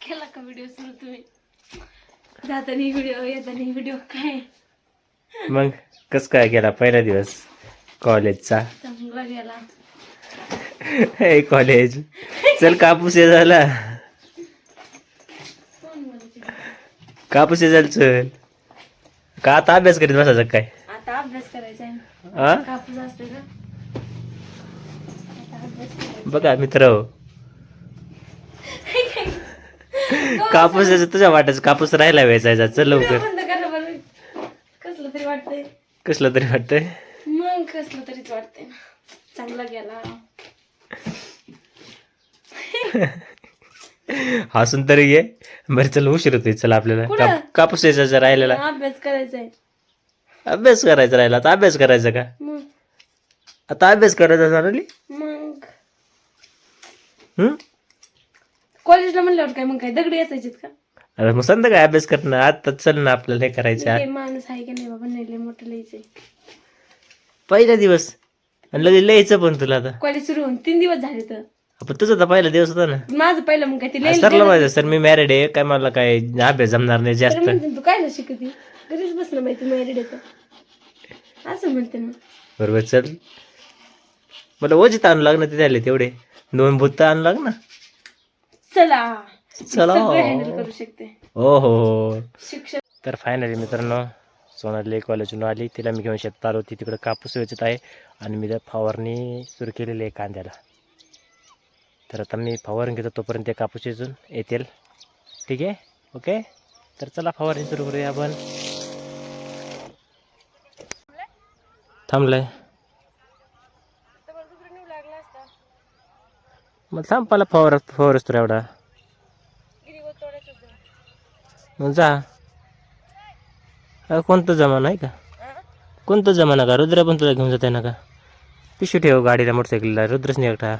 केला का व्हिडिओ सुरू तुम्ही? जातानी व्हिडिओ येतानी व्हिडिओ काय मग कस काय गेला पहिला दिवस कॉलेजचा? चांगला गेला. हे कॉलेज चल कापूस हे झाला. कोण बोलते? कापूस हे झालं चल. का आता अभ्यास करीत बसायचं काय? आता अभ्यास करायचा आहे. हा कापूस असते का? आता अभ्यास करायचा. बघा मित्र, कापूस तुझ्या वाटायचं कापूस राहायला वेचायचा. चल लवकर. बंद करा बरं. कसलं तरी वाटतंय. कसलं तरी वाटतंय. मग कसलं तरीच वाटतंय ना. चांगला गेला. हसून तरी ये. बरं चल उशीर होतोय. चल आपल्याला कुठं? कापूस यायचा राहिलेला. अभ्यास करायचा आहे. अभ्यास करायचा राहिला. आता अभ्यास करायचा का? मग आता अभ्यास करायचा झाली. मग हम्म. कॉलेजला म्हणल्यावर काय मग काय दगडी असायचीत का? अरे मग संध्याकाळी अभ्यास करणं. आता चल ना आपल्याला हे करायचं. हे माणूस आहे की नाही बाबा, नाही लय मोठं लिहायचंय. पहिला दिवस आणि लगेच लिहायचं पण तुला आता. कॉलेज सुरू होऊन 3 दिवस झाले तर. आपण तुझा तर पहिला दिवस होता ना. माझं पहिलं मग काय ते सरला पाहिजे सर मी मॅरिड आहे काय मला काय अभ्यास जमणार नाही जास्त. म्हणते तू काय शिकते घरीच बस ना माहिती मॅरिड येतं असं म्हणते ना. बरोबर चल. मला ओजीत आणू लागणार ते झाले तेवढे 2 भूत आणू लाग ना. चला चला हँडल करू शकते. हो हो. शिक्षक तर फायनली मित्रांनो सोनाली कॉलेजून आली. तिला मी घेऊन शेतात आलो होती. तिकडे कापूस वेचत आहे आणि मी त्या फवारणी सुरू केलेली आहे कांद्याला. तर आता मी फवारणी घेतो तोपर्यंत ते कापूस वेचून येतील. ठीक आहे ओके. तर चला फवारणी सुरू करूया आपण. थांबलाय मग थांब मला फवारच तुला एवढा मग जा. कोणतं जमाना आहे का? कोणतं जमाना का? रुद्र पण तुला घेऊन जाते ना का? पिशवी ठेव गाडीला मोटरसायकलला. रुद्रच नाही एकटा.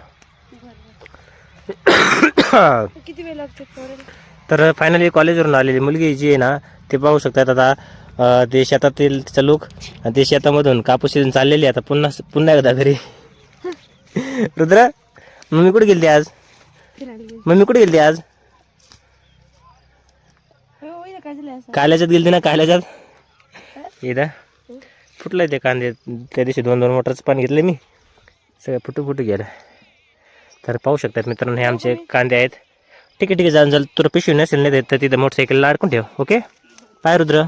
किती वेळ लागतो? तर फायनली कॉलेजवरून आलेली मुलगी जी आहे ना ते पाहू शकतात आता. ते शेतातील तिचा लूक आणि ते शेतामधून कापूस शिजून चाललेली आता पुन्हा एकदा घरी. रुद्र मम्मी कुठे गेली आज? मम्मी कुठे गेली आज? काल्याच्यात गेलती ना काल्याच्यात. इथं फुटलं ते कांदे. त्या दिवशी 2 मोटरचं पाणी घेतलं मी. सगळं फुटू गेलं. तर पाहू शकतात मित्रांनो हे आमचे कांदे आहेत. ठीक आहे जाऊन तुला पिशवी नसेल नाही तर तिथं मोटरसायकलला अडकून ठेव. Okay bye Rudra.